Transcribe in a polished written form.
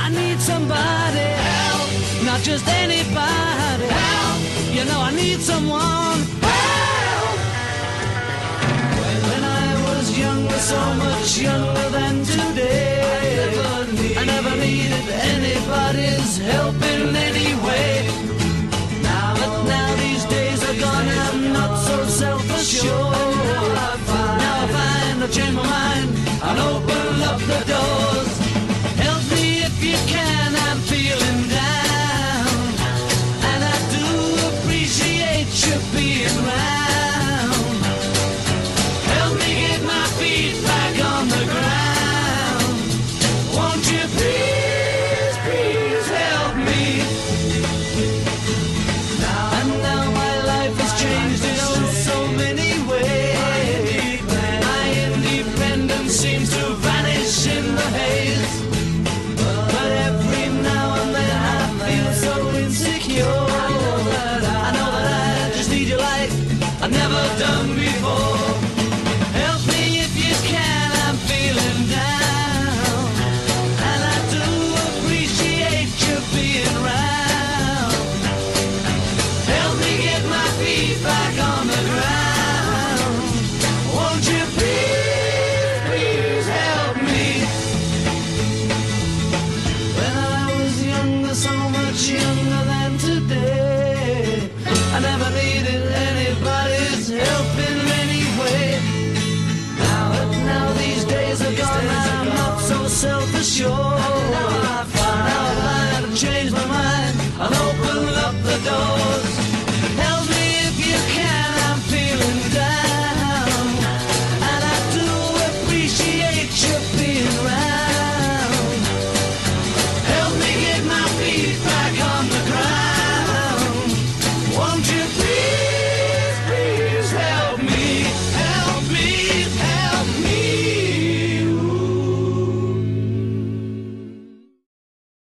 I need somebody help, not just anybody help. You know I need someone help. When I was younger, so much younger than today, I never needed anybody's help in any way. But now these days are gone, I'm not so self-assured. Now I find I've changed my mind, I'll open up the doors. Help me if you can, I'm feeling down, and I do appreciate you being round. Help me get my feet back on the ground. Won't you please, please help me? And now my life has changed in oh so many ways. My independence seems to vanish in the haze. But every now and then I feel so insecure. I know that I just need you like I've never done before. Help me if you can, I'm feeling down, and I do appreciate you being round. Help me get my feet back on the ground. Won't you please, please help me? When I was younger, so much younger than today, I never needed anybody's help in any way. Now these days are gone, I'm not so self-assured.